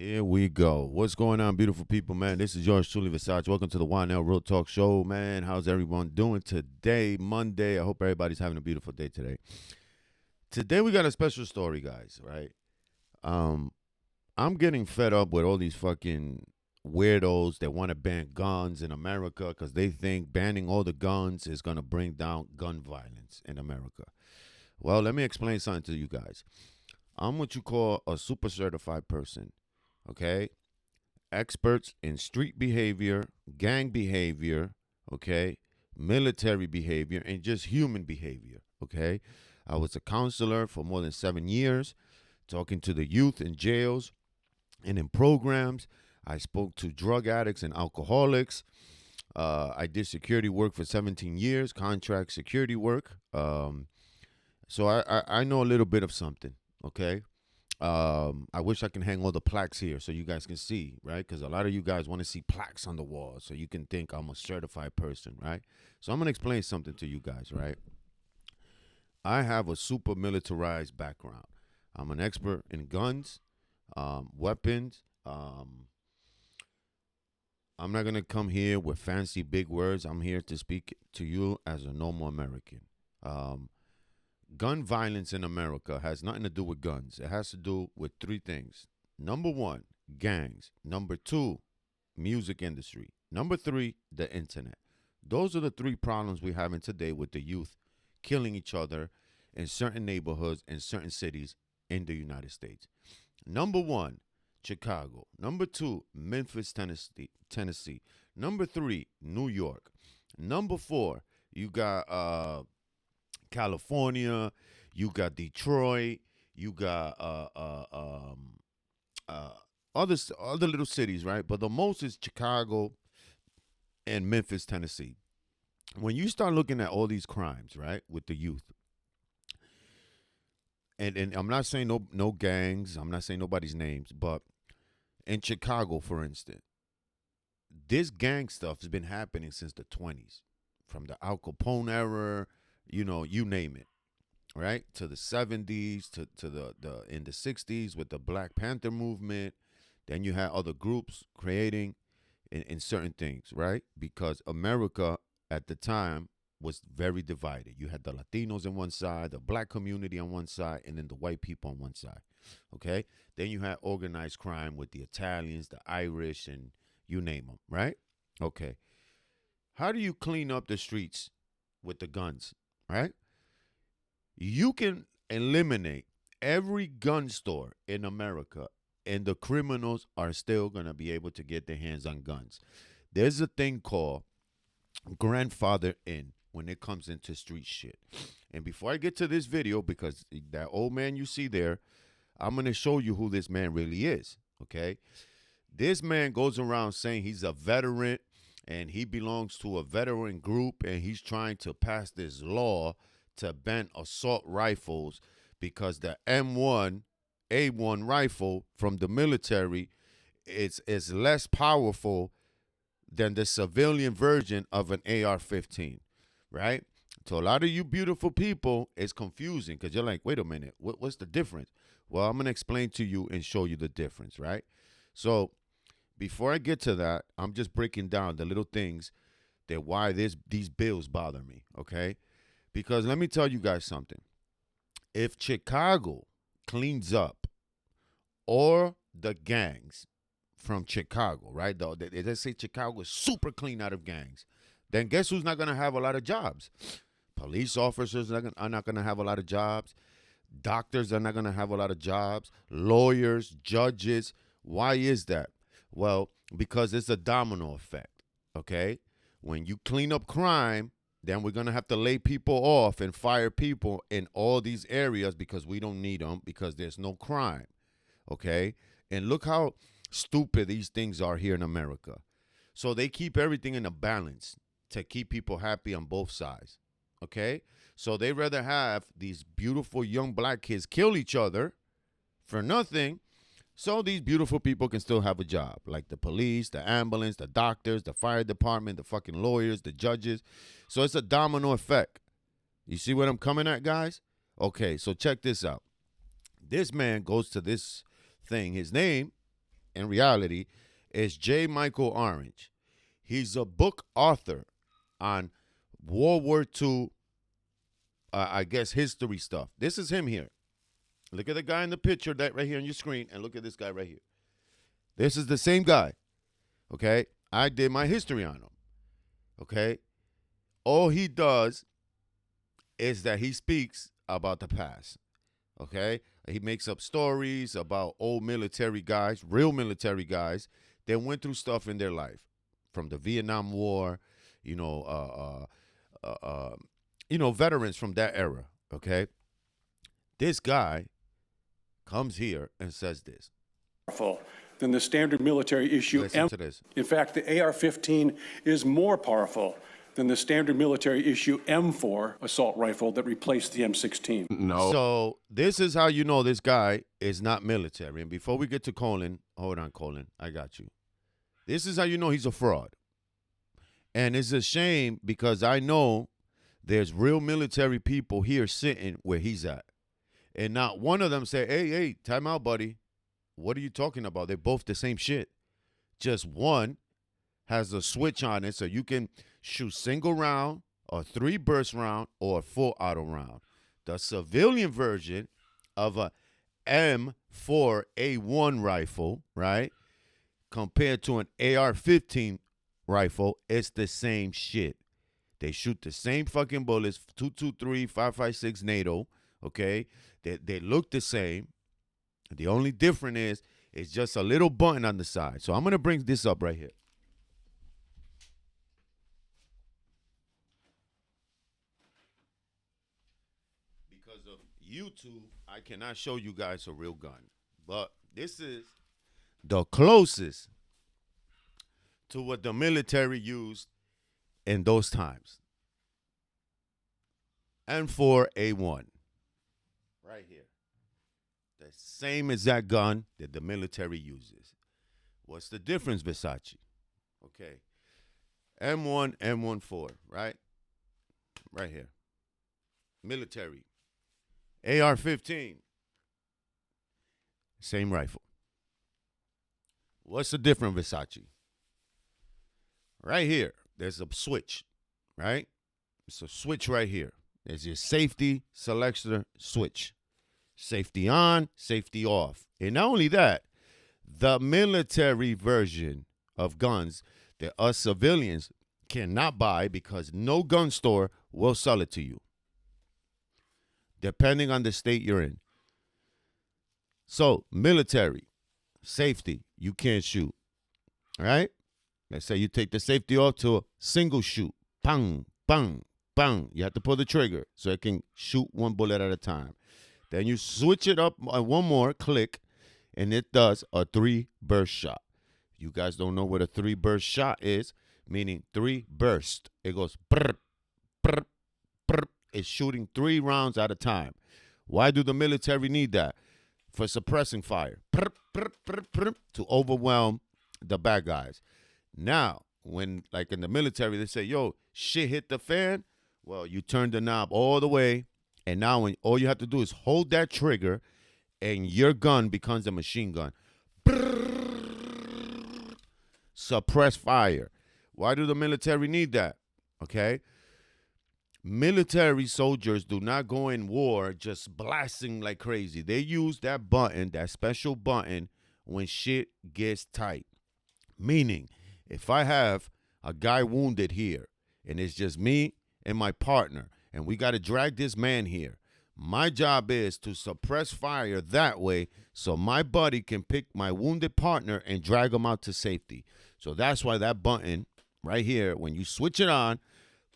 Here we go. What's going on, beautiful people, man? This is yours truly, Versace. Welcome to the YNL Real Talk Show, man. How's everyone doing today, Monday? I hope everybody's having a beautiful day today. Today we got a special story, guys, right? Um, I'm getting fed up with all these fucking weirdos that want to ban guns in America because they think banning all the guns is going to bring down gun violence in America. Well, let me explain something to you guys. I'm what you call a super certified person, okay? Experts in street behavior, gang behavior, okay, military behavior, and just human behavior, okay? I was a counselor for more than 7 years, talking to the youth in jails and in programs. I spoke to drug addicts and alcoholics. I did security work for 17 years, contract security work. So I know a little bit of something, okay? I wish I can hang all the plaques here so you guys can see, right? Because a lot of you guys want to see plaques on the wall so you can think I'm a certified person, right? So I'm going to explain something to you guys, right? I have a super militarized background. I'm an expert in guns, weapons. I'm not going to come here with fancy big words. I'm here to speak to you as a normal American. Um, Gun violence in America has nothing to do with guns. It has to do with three things. Number one, gangs. Number two, music industry. Number three, the internet. Those are the three problems we're having today with the youth killing each other in certain neighborhoods and certain cities in the United States. Number one, Chicago. Number two, Memphis, Tennessee. Number three, New York. Number four, you got California, you got Detroit, you got uh, other little cities, right? But the most is Chicago and Memphis, Tennessee. When you start looking at all these crimes, right, with the youth, and I'm not saying no gangs, I'm not saying nobody's names, but in Chicago, for instance, this gang stuff has been happening since the 20s, from the Al Capone era, you name it, right? To the 70s, to the in the 60s with the Black Panther movement. Then you had other groups creating in certain things, right? Because America at the time was very divided. You had the Latinos on one side, the black community on one side, and then the white people on one side. Okay? Then you had organized crime with the Italians, the Irish, and you name them, right? Okay. How do you clean up the streets with the guns, right? You can eliminate every gun store in America, and the criminals are still going to be able to get their hands on guns. There's a thing called grandfather in when it comes into street shit. And before I get to this video, because that old man you see there, I'm going to show you who this man really is, okay? This man goes around saying he's a veteran and he belongs to a veteran group and he's trying to pass this law to ban assault rifles because the M1 A1 rifle from the military is less powerful than the civilian version of an AR-15, right? To a lot of you beautiful people, it's confusing because you're like, wait a minute, what's the difference? Well, I'm going to explain to you and show you the difference, right? So before I get to that, I'm just breaking down the little things that why these bills bother me, okay? Because let me tell you guys something. If Chicago cleans up or the gangs from Chicago, right? They say Chicago is super clean out of gangs. Then guess who's not going to have a lot of jobs? Police officers are not going to have a lot of jobs. Doctors are not going to have a lot of jobs. Lawyers, judges. Why is that? Well, because it's a domino effect, okay? When you clean up crime, then we're going to have to lay people off and fire people in all these areas because we don't need them because there's no crime, okay? And look how stupid these things are here in America. So they keep everything in a balance to keep people happy on both sides, okay? So they rather have these beautiful young black kids kill each other for nothing so these beautiful people can still have a job, like the police, the ambulance, the doctors, the fire department, the fucking lawyers, the judges. So it's a domino effect. You see what I'm coming at, guys? Okay, so check this out. This man goes to this thing. His name in reality, is J. Michael Orange. He's a book author on World War II, I guess, history stuff. This is him here. Look at the guy in the picture that right here on your screen, and look at this guy right here. This is the same guy, okay? I did my history on him, okay? All he does is that he speaks about the past, okay? He makes up stories about old military guys, real military guys that went through stuff in their life, from the Vietnam War, veterans from that era, okay? This guy comes here and says this. Than the standard military issue. Listen to this. In fact, the AR-15 is more powerful than the standard military issue M4 assault rifle that replaced the M16. No. So this is how you know this guy is not military. And before we get to Colin, hold on, Colin, I got you. This is how you know he's a fraud. And it's a shame because I know there's real military people here sitting where he's at. And not one of them say, hey, time out, buddy. What are you talking about? They're both the same shit. Just one has a switch on it so you can shoot single round, a 3 burst round, or a full auto round. The civilian version of a M4A1 rifle, right, compared to an AR-15 rifle, it's the same shit. They shoot the same fucking bullets, 223, 5.56 NATO, okay? They look the same. The only difference is it's just a little button on the side. So I'm going to bring this up right here. Because of YouTube, I cannot show you guys a real gun. But this is the closest to what the military used in those times. M4A1. Right here. The same exact gun that the military uses. What's the difference, Versace? Okay. M1, M14, right? Right here. Military. AR-15. Same rifle. What's the difference, Versace? Right here, there's a switch, right? It's a switch right here. There's your safety selection switch. Safety on, safety off. And not only that, the military version of guns that us civilians cannot buy because no gun store will sell it to you, depending on the state you're in. So, military, safety, you can't shoot. All right? Let's say you take the safety off to a single shoot. Bang, bang, bang. You have to pull the trigger so it can shoot one bullet at a time. Then you switch it up one more click, and it does a 3 burst shot. You guys don't know what a 3 burst shot is, meaning 3 burst. It goes brr, brr, brr. It's shooting 3 rounds at a time. Why do the military need that? For suppressing fire. Brr, brr, brr, brr, to overwhelm the bad guys. Now, when, like in the military, they say, yo, shit hit the fan. Well, you turn the knob all the way. And now when all you have to do is hold that trigger and your gun becomes a machine gun. Brrr, suppress fire. Why do the military need that? Okay? Military soldiers do not go in war just blasting like crazy. They use that button, that special button, when shit gets tight. Meaning, if I have a guy wounded here and it's just me and my partner, and we got to drag this man here. My job is to suppress fire that way so my buddy can pick my wounded partner and drag him out to safety. So that's why that button right here, when you switch it on,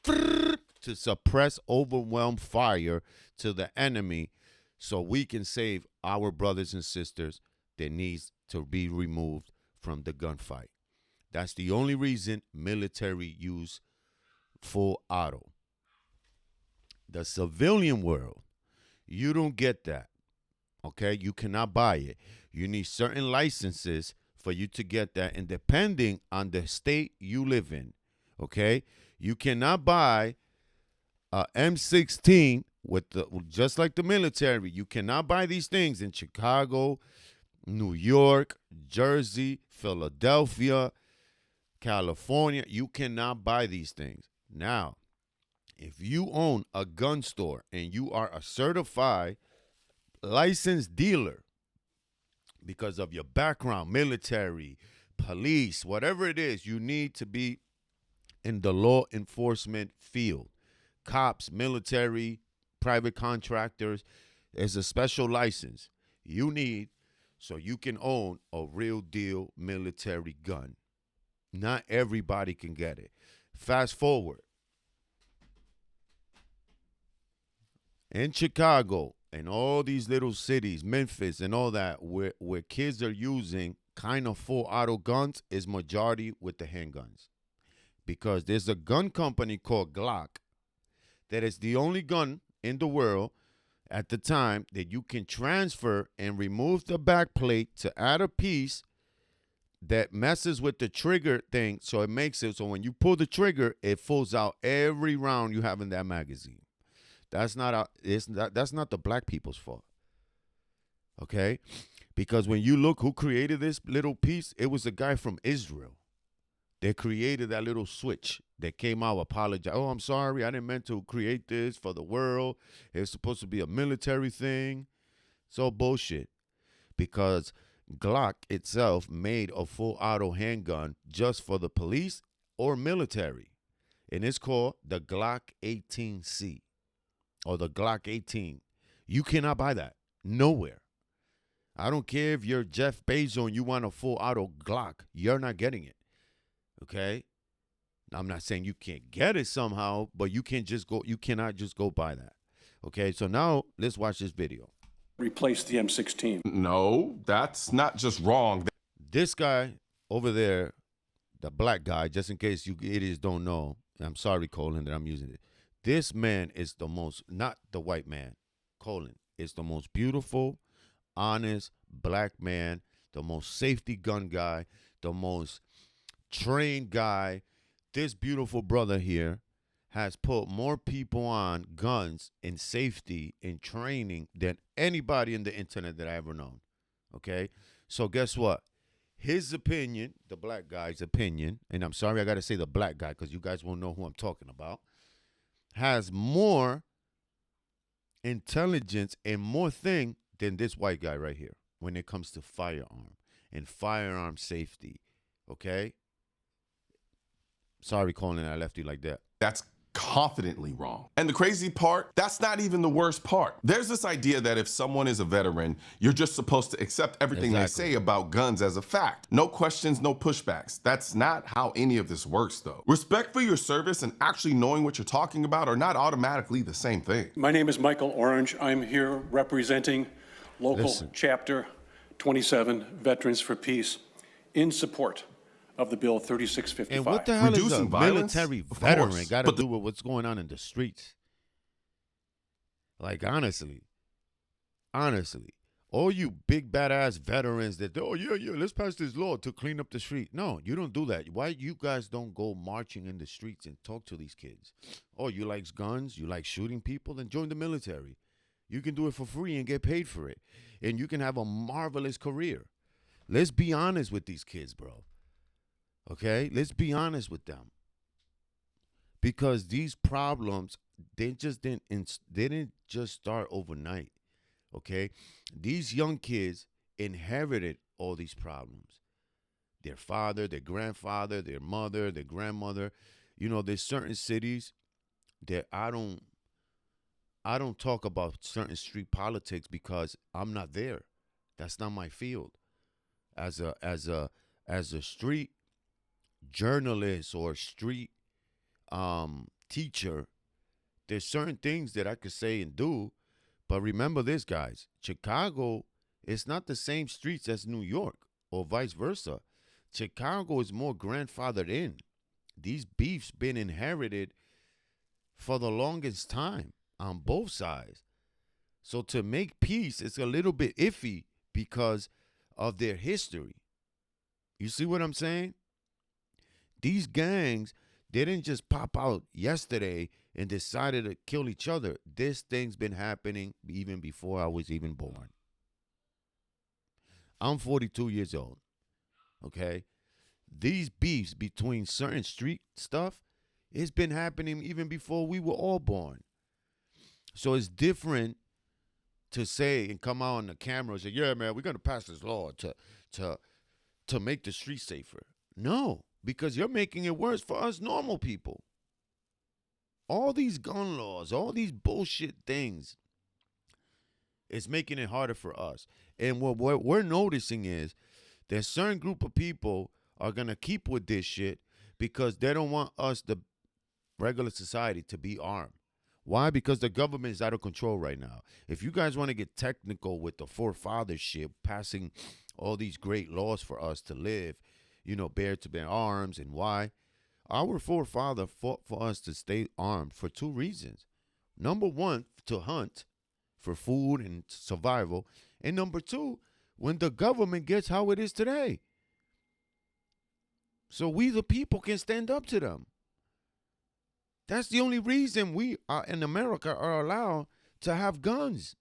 to suppress, overwhelm fire to the enemy so we can save our brothers and sisters that needs to be removed from the gunfight. That's the only reason military use full auto. The civilian world, you don't get that, okay? You cannot buy it. You need certain licenses for you to get that, and depending on the state you live in, okay? You cannot buy a M16 with just like the military. You cannot buy these things in Chicago, New York, Jersey, Philadelphia, California. You cannot buy these things. Now, if you own a gun store and you are a certified licensed dealer because of your background, military, police, whatever it is, you need to be in the law enforcement field. Cops, military, private contractors. There's a special license you need so you can own a real deal military gun. Not everybody can get it. Fast forward. In Chicago and all these little cities, Memphis and all that, where kids are using kind of full auto guns, is majority with the handguns. Because there's a gun company called Glock that is the only gun in the world at the time that you can transfer and remove the back plate to add a piece that messes with the trigger thing, so it makes it so when you pull the trigger, it pulls out every round you have in that magazine. That's not that's not the black people's fault. Okay? Because when you look who created this little piece, it was a guy from Israel. They created that little switch that came out, apologize. Oh, I'm sorry. I didn't mean to create this for the world. It's supposed to be a military thing. It's all bullshit. Because Glock itself made a full auto handgun just for the police or military. And it's called the Glock 18C or the Glock 18. You cannot buy that nowhere. I don't care if you're Jeff Bezos and you want a full auto Glock. You're not getting it. Okay? I'm not saying you can't get it somehow, but you cannot just go buy that. Okay? So now let's watch this video. Replace the M16. No, that's not just wrong. This guy over there, the black guy, just in case you idiots don't know, I'm sorry, Colin, that I'm using it. This man is the most, not the white man, Colin, is the most beautiful, honest black man, the most safety gun guy, the most trained guy. This beautiful brother here has put more people on guns in safety and training than anybody in the internet that I ever known. Okay? So guess what? His opinion, the black guy's opinion, and I'm sorry I got to say the black guy because you guys won't know who I'm talking about, has more intelligence and more thing than this white guy right here when it comes to firearm and firearm safety. Okay? Sorry, Colin, I left you like that. That's confidently wrong. And the crazy part, that's not even the worst part. There's this idea that if someone is a veteran, you're just supposed to accept everything they say about guns as a fact. No questions, no pushbacks. That's not how any of this works, though. Respect for your service and actually knowing what you're talking about are not automatically the same thing. My name is Michael Orange. I'm here representing local chapter 27, Veterans for Peace, in support of the bill 3655. And what the hell is a Reducing violence? military Of veteran course, got to but do with what's going on in the streets? Like, honestly, all you big badass veterans that, oh, yeah, let's pass this law to clean up the street. No, you don't do that. Why you guys don't go marching in the streets and talk to these kids? Oh, you like guns? You like shooting people? Then join the military. You can do it for free and get paid for it. And you can have a marvelous career. Let's be honest with these kids, bro. Okay? Let's be honest with them. Because these problems, they didn't just start overnight. Okay? These young kids inherited all these problems. Their father, their grandfather, their mother, their grandmother. You know, there's certain cities that I don't talk about certain street politics because I'm not there. That's not my field. As a street journalist or street teacher, there's certain things that I could say and do. But remember this, guys. Chicago is not the same streets as New York or vice versa. Chicago is more grandfathered in. These beefs been inherited for the longest time on both sides. So to make peace, it's a little bit iffy because of their history. You see what I'm saying? These gangs didn't just pop out yesterday and decided to kill each other. This thing's been happening even before I was even born. I'm 42 years old. Okay? These beefs between certain street stuff, it's been happening even before we were all born. So it's different to say and come out on the camera and say, "Yeah, man, we're gonna pass this law to to make the street safer." No, because you're making it worse for us normal people. All these gun laws, all these bullshit things, it's making it harder for us. And what we're noticing is that a certain group of people are gonna keep with this shit because they don't want us, the regular society, to be armed. Why? Because the government is out of control right now. If you guys want to get technical with the forefathers shit, passing all these great laws for us to live, bear to bear arms, and why? Our forefather fought for us to stay armed for two reasons. Number one, to hunt for food and survival. And number two, when the government gets how it is today. So we the people can stand up to them. That's the only reason we are in America are allowed to have guns.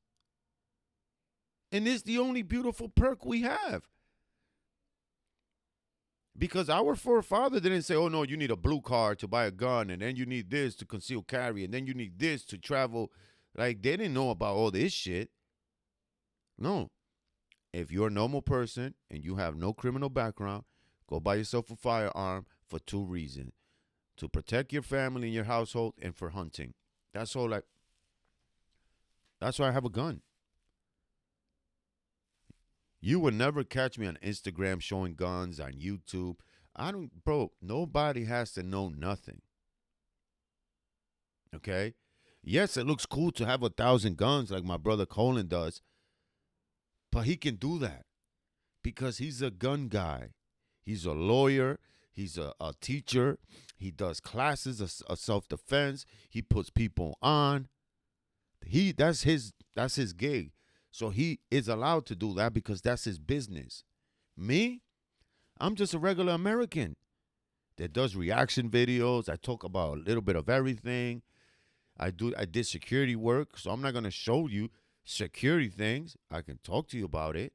And it's the only beautiful perk we have. Because our forefather didn't say, "Oh no, you need a blue card to buy a gun, and then you need this to conceal carry, and then you need this to travel." Like, they didn't know about all this shit. No. If you're a normal person and you have no criminal background, go buy yourself a firearm for two reasons. To protect your family and your household, and for hunting. That's all. That's why I have a gun. You will never catch me on Instagram showing guns, on YouTube. Nobody has to know nothing. Okay? Yes, it looks cool to have 1,000 guns like my brother Colin does, but he can do that because he's a gun guy. He's a lawyer. He's a teacher. He does classes of self-defense. He puts people on. That's his gig. So he is allowed to do that because that's his business. Me, I'm just a regular American that does reaction videos. I talk about a little bit of everything. I did security work, so I'm not going to show you security things. I can talk to you about it.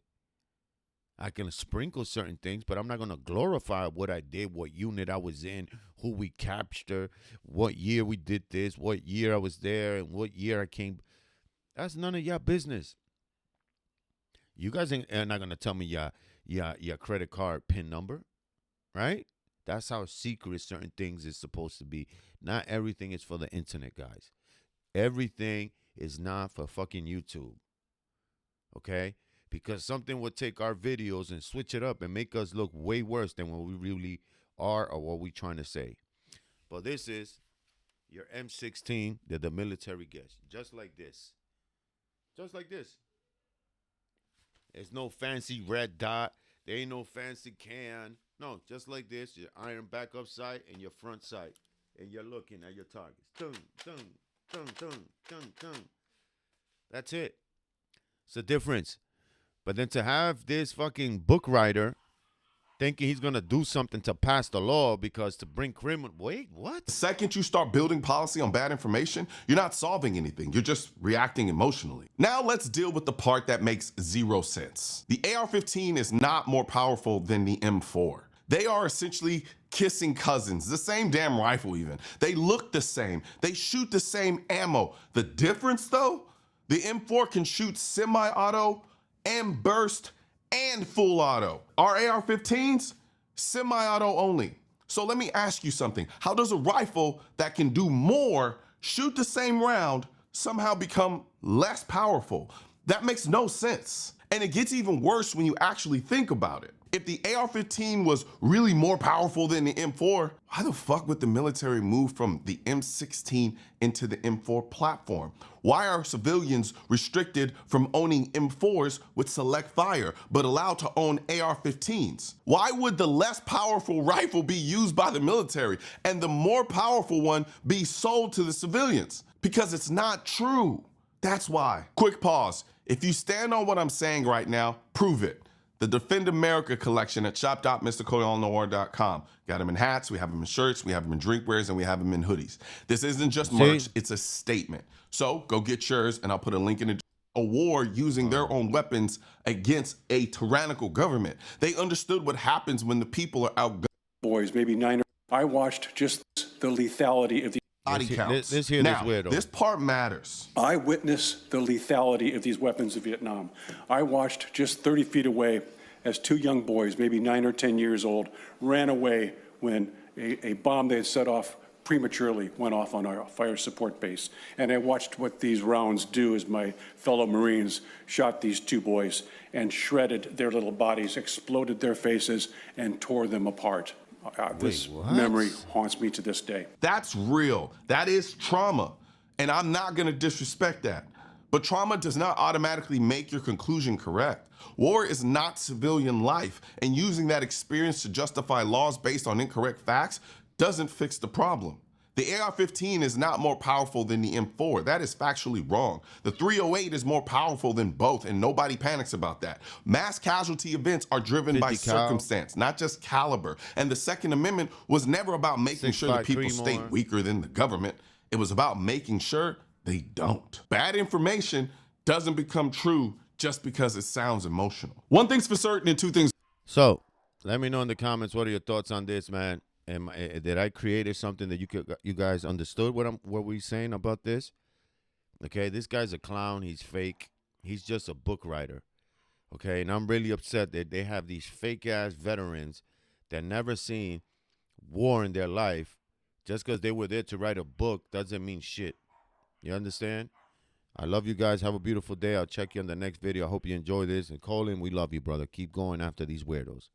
I can sprinkle certain things, but I'm not going to glorify what I did, what unit I was in, who we captured, what year we did this, what year I was there, and what year I came. That's none of your business. You guys are not going to tell me your credit card PIN number, right? That's how secret certain things is supposed to be. Not everything is for the internet, guys. Everything is not for fucking YouTube, okay? Because something would take our videos and switch it up and make us look way worse than what we really are or what we're trying to say. But this is your M16 that the military gets. Just like this. Just like this. There's no fancy red dot. There ain't no fancy can. No, just like this. Your iron backup sight and your front sight. And you're looking at your targets. Tung, tung, tung, tung, tung, tung. That's it. It's the difference. But then to have this fucking book writer thinking he's going to do something to pass the law because to bring criminal. Wait, what? The second you start building policy on bad information, you're not solving anything. You're just reacting emotionally. Now let's deal with the part that makes zero sense. The AR-15 is not more powerful than the M4. They are essentially kissing cousins, the same damn rifle even. They look the same. They shoot the same ammo. The difference though, the M4 can shoot semi-auto and burst and full auto. Our AR-15s, semi-auto only. So let me ask you something. How does a rifle that can do more, shoot the same round, somehow become less powerful? That makes no sense. And it gets even worse when you actually think about it. If the AR-15 was really more powerful than the M4, why the fuck would the military move from the M16 into the M4 platform? Why are civilians restricted from owning M4s with select fire, but allowed to own AR-15s? Why would the less powerful rifle be used by the military and the more powerful one be sold to the civilians? Because it's not true. That's why. Quick pause. If you stand on what I'm saying right now, prove it. The Defend America collection at shop.mrcoleonnoir.com. Got them in hats, we have them in shirts, we have them in drinkwares, and we have them in hoodies. This isn't just merch, it's a statement. So go get yours, and I'll put a link in the a war using their own weapons against a tyrannical government. They understood what happens when the people are outgunned. Boys, maybe 9 or I watched just the lethality of the Body counts. Let's hear Now, this weirdo. this part matters. I witnessed the lethality of these weapons in Vietnam. I watched just 30 feet away as 2 young boys, maybe 9 or 10 years old, ran away when a bomb they had set off prematurely went off on our fire support base. And I watched what these rounds do as my fellow Marines shot these 2 boys and shredded their little bodies, exploded their faces, and tore them apart. This memory haunts me to this day. That's real. That is trauma. And I'm not going to disrespect that. But trauma does not automatically make your conclusion correct. War is not civilian life, and using that experience to justify laws based on incorrect facts doesn't fix the problem. The AR-15 is not more powerful than the M4. That is factually wrong. The .308 is more powerful than both, and nobody panics about that. Mass casualty events are driven by circumstance, not just caliber. And the Second Amendment was never about making sure that people stay weaker than the government. It was about making sure they don't. Bad information doesn't become true just because it sounds emotional. One thing's for certain and 2 things. So, let me know in the comments, what are your thoughts on this, man? Did I create something that you guys understood what we're saying about this? Okay, this guy's a clown. He's fake. He's just a book writer. Okay, and I'm really upset that they have these fake-ass veterans that never seen war in their life. Just because they were there to write a book doesn't mean shit. You understand? I love you guys. Have a beautiful day. I'll check you on the next video. I hope you enjoy this. And Colin, we love you, brother. Keep going after these weirdos.